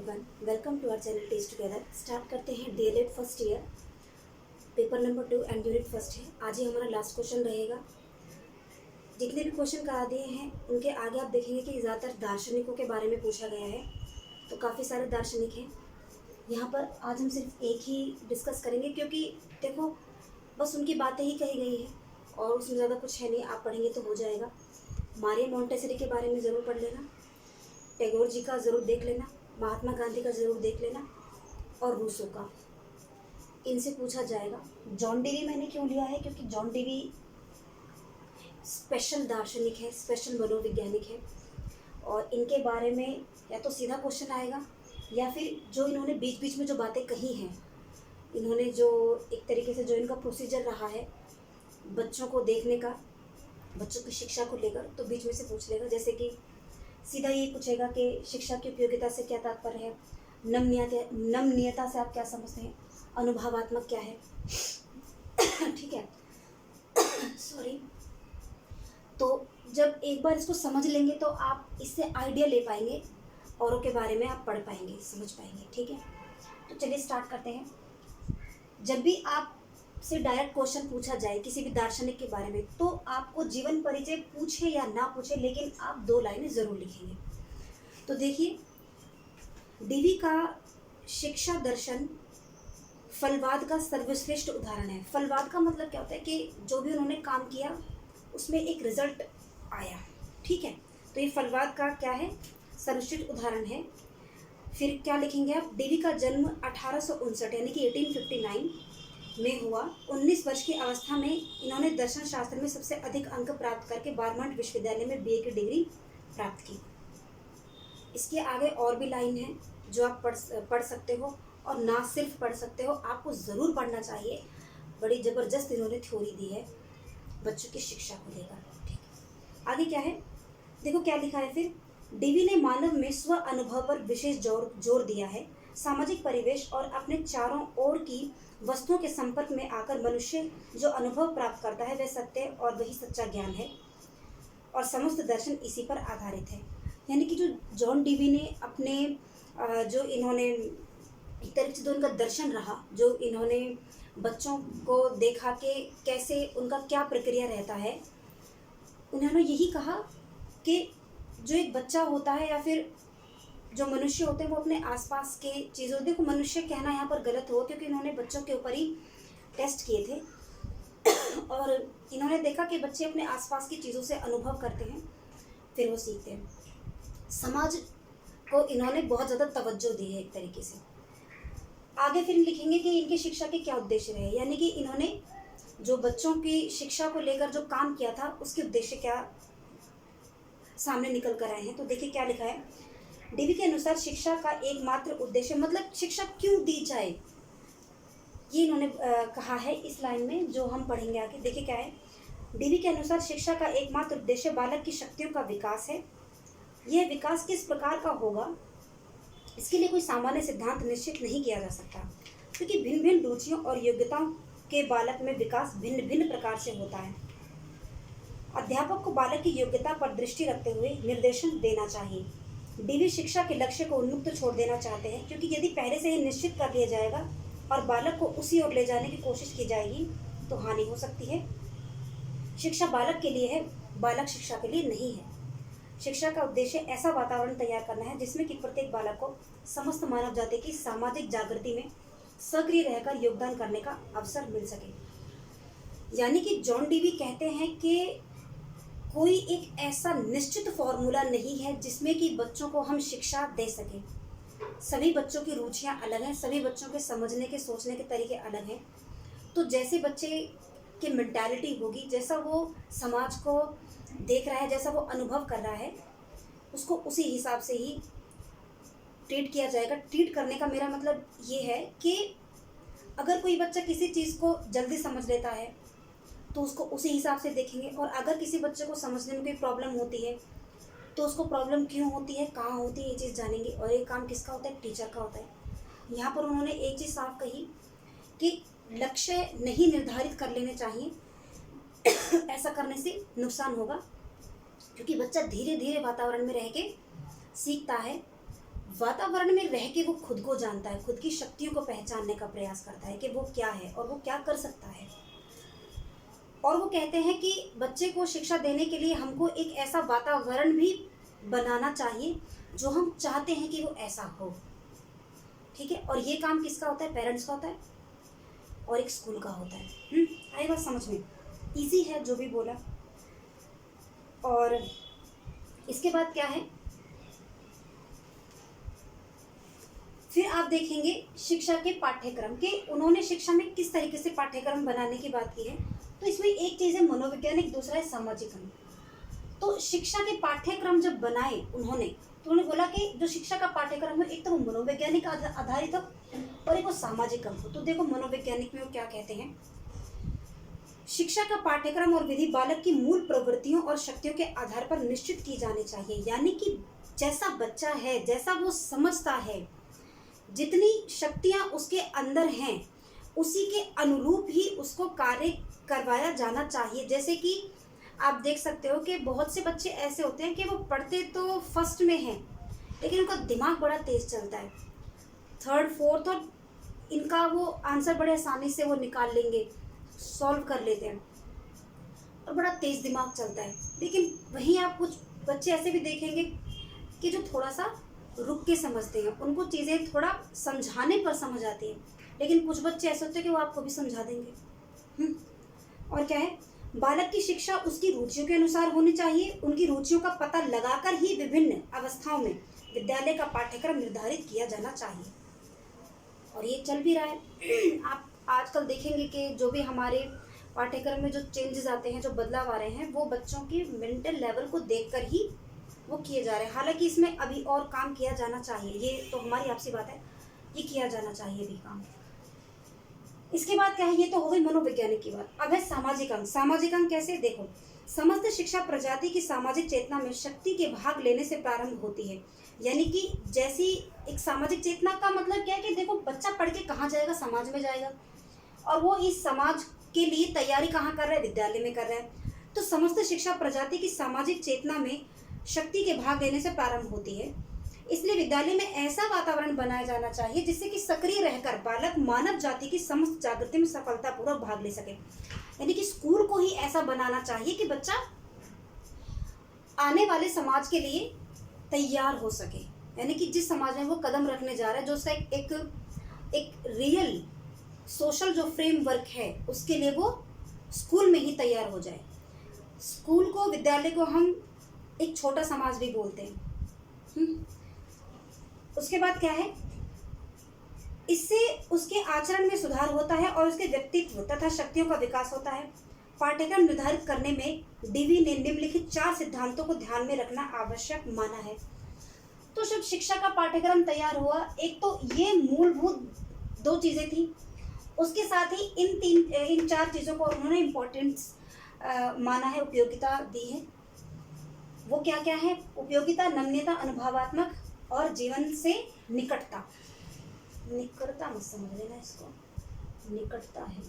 Everyone, welcome to our channel test together. Start करते हैं DElEd first year paper number 2 and unit first है। आज ही हमारा last question रहेगा। जितने भी क्वेश्चन करा दिए हैं उनके आगे आप देखेंगे कि ज़्यादातर दार्शनिकों के बारे में पूछा गया है, तो काफ़ी सारे दार्शनिक हैं। यहाँ पर आज हम सिर्फ एक ही डिस्कस करेंगे, क्योंकि देखो बस उनकी बातें ही कही गई है और उसमें ज़्यादा कुछ है नहीं। आप पढ़ेंगे तो हो जाएगा। मारिया मोंटेसरी के बारे में ज़रूर पढ़ लेना, टैगोर जी का ज़रूर देख लेना, महात्मा गांधी का ज़रूर देख लेना और रूसो का, इनसे पूछा जाएगा। जॉन डेवी मैंने क्यों लिया है, क्योंकि जॉन डेवी स्पेशल दार्शनिक है, स्पेशल मनोवैज्ञानिक है और इनके बारे में या तो सीधा क्वेश्चन आएगा या फिर जो इन्होंने बीच बीच में जो बातें कही हैं, इन्होंने जो एक तरीके से जो इनका प्रोसीजर रहा है बच्चों को देखने का, बच्चों की शिक्षा को लेकर, तो बीच में से पूछ लेगा। जैसे कि सीधा ये पूछेगा कि शिक्षा की उपयोगिता से क्या तात्पर्य है, नमनीयता से आप क्या समझते हैं, अनुभवात्मक क्या है। ठीक है, सॉरी। तो जब एक बार इसको समझ लेंगे तो आप इससे आइडिया ले पाएंगे, औरों के बारे में आप पढ़ पाएंगे, समझ पाएंगे। ठीक है, तो चलिए स्टार्ट करते हैं। जब भी आपसे डायरेक्ट क्वेश्चन पूछा जाए किसी भी दार्शनिक के बारे में, तो आपको जीवन परिचय पूछे या ना पूछे, लेकिन आप 2 लाइनें ज़रूर लिखेंगे। तो देखिए, डेवी का शिक्षा दर्शन फलवाद का सर्वश्रेष्ठ उदाहरण है। फलवाद का मतलब क्या होता है कि जो भी उन्होंने काम किया उसमें एक रिजल्ट आया। ठीक है, तो ये फलवाद का क्या है, सर्वश्रेष्ठ उदाहरण है। फिर क्या लिखेंगे आप, डेवी का जन्म 1859 यानी कि 1859 में हुआ। 19 वर्ष की अवस्था में इन्होंने दर्शन शास्त्र में सबसे अधिक अंक प्राप्त करके बार्मंट विश्वविद्यालय में बीए की डिग्री प्राप्त की। इसके आगे और भी लाइन है जो आप पढ़ सकते हो, और ना सिर्फ पढ़ सकते हो, आपको ज़रूर पढ़ना चाहिए। बड़ी ज़बरदस्त इन्होंने थ्योरी दी है बच्चों की शिक्षा को लेकर। ठीक है, आगे क्या है, देखो क्या लिखा है। फिर डेवी ने मानव में स्व अनुभव पर विशेष जोर दिया है। सामाजिक परिवेश और अपने चारों ओर की वस्तुओं के संपर्क में आकर मनुष्य जो अनुभव प्राप्त करता है वह सत्य और वही सच्चा ज्ञान है, और समस्त दर्शन इसी पर आधारित है। यानी कि जो जॉन डेवी ने अपने जो इन्होंने एक तरीके से जो उनका दर्शन रहा, जो इन्होंने बच्चों को देखा कि कैसे उनका क्या प्रक्रिया रहता है, उन्होंने यही कहा कि जो एक बच्चा होता है या फिर जो मनुष्य होते हैं वो अपने आसपास के चीज़ों, देखो मनुष्य कहना यहाँ पर गलत हो, क्योंकि इन्होंने बच्चों के ऊपर ही टेस्ट किए थे और इन्होंने देखा कि बच्चे अपने आसपास की चीज़ों से अनुभव करते हैं, फिर वो सीखते हैं। समाज को इन्होंने बहुत ज़्यादा तवज्जो दी है एक तरीके से। आगे फिर लिखेंगे कि इनकी शिक्षा के क्या उद्देश्य रहे, यानी कि इन्होंने जो बच्चों की शिक्षा को लेकर जो काम किया था उसके उद्देश्य क्या सामने निकल कर आए हैं। तो देखिए क्या लिखा है, डेवी के अनुसार शिक्षा का एकमात्र उद्देश्य, मतलब शिक्षा क्यों दी जाए, ये इन्होंने कहा है इस लाइन में जो हम पढ़ेंगे आगे। देखिए क्या है, डेवी के अनुसार शिक्षा का एकमात्र उद्देश्य बालक की शक्तियों का विकास है। यह विकास किस प्रकार का होगा, इसके लिए कोई सामान्य सिद्धांत निश्चित नहीं किया जा सकता, क्योंकि भिन्न भिन्न रुचियों और योग्यताओं के बालक में विकास भिन्न भिन्न प्रकार से होता है। अध्यापक को बालक की योग्यता पर दृष्टि रखते हुए निर्देशन देना चाहिए। डेवी शिक्षा के लक्ष्य को उन्मुक्त छोड़ देना चाहते हैं, क्योंकि यदि पहले से ही निश्चित कर लिया जाएगा और बालक को उसी ओर ले जाने की कोशिश की जाएगी तो हानि हो सकती है। शिक्षा बालक के लिए है, बालक शिक्षा के लिए नहीं है। शिक्षा का उद्देश्य ऐसा वातावरण तैयार करना है जिसमें कि प्रत्येक बालक को समस्त मानव जाति की सामाजिक जागृति में सक्रिय रहकर योगदान करने का अवसर मिल सके। यानी कि जॉन डेवी कहते हैं कि कोई एक ऐसा निश्चित फॉर्मूला नहीं है जिसमें कि बच्चों को हम शिक्षा दे सकें। सभी बच्चों की रुचियां अलग हैं, सभी बच्चों के समझने के सोचने के तरीके अलग हैं। तो जैसे बच्चे की मेंटालिटी होगी, जैसा वो समाज को देख रहा है, जैसा वो अनुभव कर रहा है, उसको उसी हिसाब से ही ट्रीट किया जाएगा। ट्रीट करने का मेरा मतलब ये है कि अगर कोई बच्चा किसी चीज़ को जल्दी समझ लेता है तो उसको उसी हिसाब से देखेंगे, और अगर किसी बच्चे को समझने में कोई प्रॉब्लम होती है तो उसको प्रॉब्लम क्यों होती है, कहाँ होती है, ये चीज़ जानेंगे। और ये काम किसका होता है, टीचर का होता है। यहाँ पर उन्होंने एक चीज़ साफ कही कि लक्ष्य नहीं निर्धारित कर लेने चाहिए। ऐसा करने से नुकसान होगा, क्योंकि बच्चा धीरे धीरे वातावरण में रह के सीखता है, वातावरण में रह के वो खुद को जानता है, खुद की शक्तियों को पहचानने का प्रयास करता है कि वो क्या है और वो क्या कर सकता है। और वो कहते हैं कि बच्चे को शिक्षा देने के लिए हमको एक ऐसा वातावरण भी बनाना चाहिए जो हम चाहते हैं कि वो ऐसा हो। ठीक है, और ये काम किसका होता है? पेरेंट्स का होता है और एक स्कूल का होता है। आई बात समझ में? इजी है जो भी बोला। और इसके बाद क्या है, फिर आप देखेंगे शिक्षा के पाठ्यक्रम के, उन्होंने शिक्षा में किस तरीके से पाठ्यक्रम बनाने की बात की है। तो इसमें एक चीज़ है मनोवैज्ञानिक, दूसरा है सामाजिक अंग। तो शिक्षा के पाठ्यक्रम जब बनाए उन्होंने, तो उन्होंने बोला कि जो शिक्षा का पाठ्यक्रम है एक तो वो मनोवैज्ञानिक आधारित हो और एक वो सामाजिक अंग हो। तो देखो मनोवैज्ञानिक में वो क्या कहते हैं, शिक्षा का पाठ्यक्रम और विधि बालक की मूल प्रवृत्तियों और शक्तियों के आधार पर निश्चित की जानी चाहिए। यानी कि जैसा बच्चा है, जैसा वो समझता है, जितनी शक्तियां उसके अंदर हैं, उसी के अनुरूप ही उसको कार्य करवाया जाना चाहिए। जैसे कि आप देख सकते हो कि बहुत से बच्चे ऐसे होते हैं कि वो पढ़ते तो फर्स्ट में हैं, लेकिन उनका दिमाग बड़ा तेज चलता है, थर्ड फोर्थ, और इनका वो आंसर बड़े आसानी से वो निकाल लेंगे, सॉल्व कर लेते हैं और बड़ा तेज दिमाग चलता है। लेकिन वहीं आप कुछ बच्चे ऐसे भी देखेंगे कि जो थोड़ा सा रुक के समझते हैं, उनको चीज़ें थोड़ा समझाने पर समझ आती है। लेकिन कुछ बच्चे ऐसे होते हैं कि वो आपको भी समझा देंगे। और क्या है, बालक की शिक्षा उसकी रुचियों के अनुसार होनी चाहिए। उनकी रुचियों का पता लगाकर ही विभिन्न अवस्थाओं में विद्यालय का पाठ्यक्रम निर्धारित किया जाना चाहिए। और ये चल भी रहा है। आप आजकल देखेंगे कि जो भी हमारे पाठ्यक्रम में जो चेंजेस आते हैं, जो बदलाव आ रहे हैं, वो बच्चों की मेंटल लेवल को देखकर ही वो किए जा रहे हैं। हालांकि इसमें अभी और काम किया जाना चाहिए, ये तो हमारी आपसी बात है, ये किया जाना चाहिए भी काम। इसके बाद क्या है, ये तो हो गई मनोवैज्ञानिक की बात। अब है सामाजिक अंग। सामाजिक अंग कैसे? देखो, समस्त शिक्षा प्रजाति की सामाजिक चेतना में शक्ति के भाग लेने से प्रारंभ होती है। यानी कि जैसी एक सामाजिक चेतना का मतलब क्या है कि देखो, बच्चा पढ़ के कहाँ जाएगा? समाज में जाएगा, और वो इस समाज के लिए तैयारी कहाँ कर रहा है? विद्यालय में कर रहा है। तो समस्त शिक्षा प्रजाति की सामाजिक चेतना में शक्ति के भाग लेने से प्रारंभ होती है। इसलिए विद्यालय में ऐसा वातावरण बनाया जाना चाहिए जिससे कि सक्रिय रहकर बालक मानव जाति की समस्त जागृति में सफलतापूर्वक भाग ले सके। यानी कि स्कूल को ही ऐसा बनाना चाहिए कि बच्चा आने वाले समाज के लिए तैयार हो सके। यानी कि जिस समाज में वो कदम रखने जा रहा है, जो उसका एक रियल सोशल जो फ्रेमवर्क है, उसके लिए वो स्कूल में ही तैयार हो जाए। स्कूल को, विद्यालय को हम एक छोटा समाज भी बोलते हैं। उसके बाद क्या है, इससे उसके आचरण में सुधार होता है और उसके व्यक्तित्व तथा शक्तियों का विकास होता है। पाठ्यक्रम निर्धारित करने में डीवी ने निम्नलिखित 4 सिद्धांतों को ध्यान में रखना आवश्यक माना है। तो जब शिक्षा का पाठ्यक्रम तैयार हुआ, एक तो ये मूलभूत 2 चीज़ें थी, उसके साथ ही इन 4 चीज़ों को उन्होंने इम्पोर्टेंस माना है, उपयोगिता दी है। वो क्या क्या है? उपयोगिता, नम्यता, अनुभवात्मक और जीवन से निकटता। निकटता मत समझ लेना इसको, निकटता है।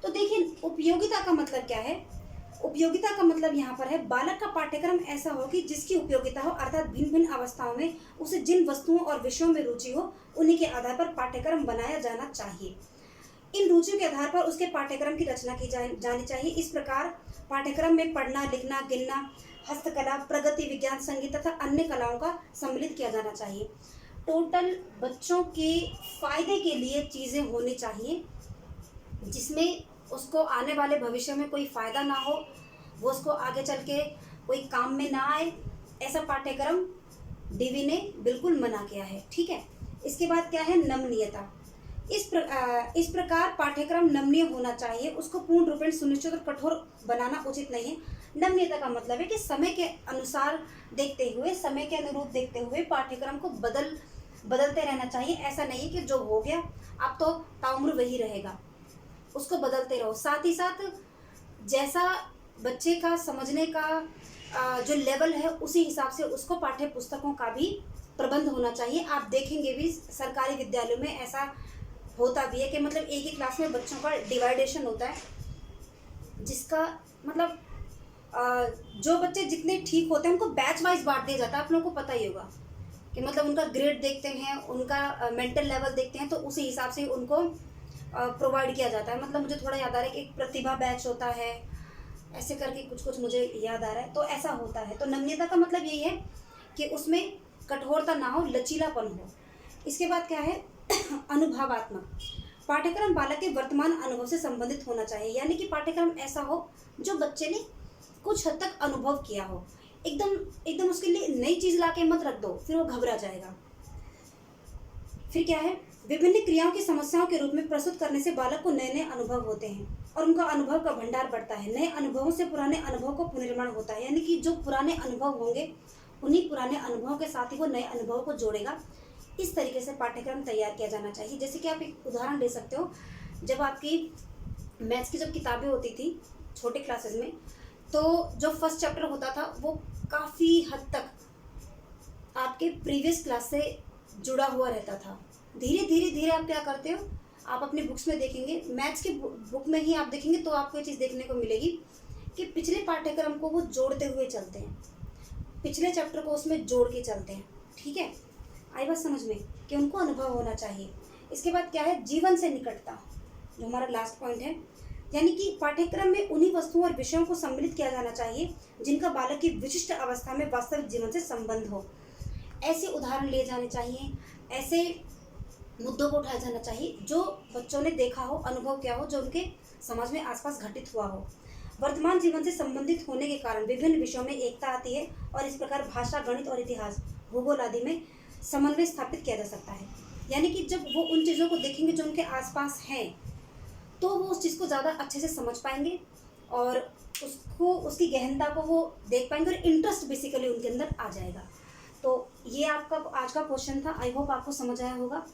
तो देखिए, उपयोगिता का मतलब क्या है? उपयोगिता का मतलब यहाँ पर है बालक का पाठ्यक्रम ऐसा हो कि जिसकी उपयोगिता हो, अर्थात भिन्न भिन्न अवस्थाओं में उसे जिन वस्तुओं और विषयों में रुचि हो, उन्हीं के आधार पर पाठ्यक्रम बनाया जाना चाहिए। इन रुचियों के आधार पर उसके पाठ्यक्रम की रचना की जानी चाहिए। इस प्रकार पाठ्यक्रम में पढ़ना, लिखना, गिनना, हस्तकला, प्रगति विज्ञान, संगीत तथा अन्य कलाओं का सम्मिलित किया जाना चाहिए। टोटल बच्चों के फायदे के लिए चीज़ें होनी चाहिए, जिसमें उसको आने वाले भविष्य में कोई फ़ायदा ना हो, वो उसको आगे चल के कोई काम में ना आए, ऐसा पाठ्यक्रम डीवी ने बिल्कुल मना किया है। ठीक है। इसके बाद क्या है? नमनीयता। इस प्रकार पाठ्यक्रम नमनीय होना चाहिए, उसको पूर्ण रूपेण सुनिश्चित और कठोर बनाना उचित नहीं है। नमनीयता का मतलब है कि समय के अनुसार देखते हुए, समय के अनुरूप देखते हुए पाठ्यक्रम को बदलते रहना चाहिए। ऐसा नहीं है कि जो हो गया अब तो ताउम्र वही रहेगा, उसको बदलते रहो। साथ ही साथ जैसा बच्चे का समझने का जो लेवल है, उसी हिसाब से उसको पाठ्य पुस्तकों का भी प्रबंध होना चाहिए। आप देखेंगे भी सरकारी विद्यालयों में ऐसा होता भी है कि मतलब एक ही क्लास में बच्चों का डिवाइडेशन होता है, जिसका मतलब जो बच्चे जितने ठीक होते हैं उनको बैच वाइज बांट दिया जाता है। आप लोगों को पता ही होगा, कि मतलब उनका ग्रेड देखते हैं, उनका मेंटल लेवल देखते हैं, तो उसी हिसाब से उनको प्रोवाइड किया जाता है। मतलब मुझे थोड़ा याद आ रहा है कि एक प्रतिभा बैच होता है, ऐसे करके कुछ कुछ मुझे याद आ रहा है, तो ऐसा होता है। तो नम्यता का मतलब यही है कि उसमें कठोरता ना हो, लचीलापन हो। इसके बाद क्या है अनुभवात्मक। पाठ्यक्रम बालक के वर्तमान अनुभव से संबंधित होना चाहिए, यानी कि पाठ्यक्रम ऐसा हो जो बच्चे ने कुछ हद तक अनुभव किया हो। एकदम एकदम उसके लिए नई चीज़ ला के मत रख दो, फिर वो घबरा जाएगा। फिर क्या है, विभिन्न क्रियाओं की समस्याओं के रूप में प्रस्तुत करने से बालक को नए नए अनुभव होते हैं और उनका अनुभव का भंडार बढ़ता है। नए अनुभवों से पुराने अनुभव को पुनर्निर्माण होता है, यानी कि जो पुराने अनुभव होंगे उन्हीं पुराने अनुभवों के साथ ही वो नए अनुभवों को जोड़ेगा। इस तरीके से पाठ्यक्रम तैयार किया जाना चाहिए। जैसे कि आप एक उदाहरण ले सकते हो, जब आपकी मैथ्स की जब किताबें होती थी छोटे क्लासेस में, तो जो फर्स्ट चैप्टर होता था वो काफ़ी हद तक आपके प्रीवियस क्लास से जुड़ा हुआ रहता था। धीरे धीरे धीरे आप क्या करते हो, आप अपनी बुक्स में देखेंगे, मैथ्स की बुक में ही आप देखेंगे तो आपको ये चीज़ देखने को मिलेगी कि पिछले पाठ्यक्रम को वो जोड़ते हुए चलते हैं, पिछले चैप्टर को उसमें जोड़ के चलते हैं। ठीक है, आई बात समझ में कि उनको अनुभव होना चाहिए। इसके बाद क्या है, जीवन से निकटता, जो हमारा लास्ट पॉइंट है, यानी कि पाठ्यक्रम में उन्हीं वस्तुओं और विषयों को सम्मिलित किया जाना चाहिए जिनका बालक की विशिष्ट अवस्था में वास्तविक जीवन से संबंध हो। ऐसे उदाहरण लिए जाने चाहिए, ऐसे मुद्दों को उठाया जाना चाहिए जो बच्चों ने देखा हो, अनुभव किया हो, जो उनके समाज में आसपास घटित हुआ हो। वर्तमान जीवन से संबंधित होने के कारण विभिन्न विषयों में एकता आती है और इस प्रकार भाषा, गणित और इतिहास, भूगोल आदि में समन्वय स्थापित किया जा सकता है। यानी कि जब वो उन चीज़ों को देखेंगे जो उनके आसपास हैं, तो वो उस चीज़ को ज़्यादा अच्छे से समझ पाएंगे और उसको, उसकी गहनता को वो देख पाएंगे और इंटरेस्ट बेसिकली उनके अंदर आ जाएगा। तो ये आपका आज का क्वेश्चन था। आई होप आपको समझ आया होगा।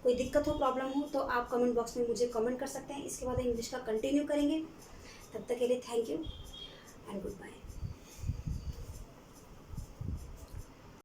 कोई दिक्कत हो, प्रॉब्लम हो तो आप कमेंट बॉक्स में मुझे कमेंट कर सकते हैं। इसके बाद इंग्लिश का कंटिन्यू करेंगे। तब तक के लिए थैंक यू।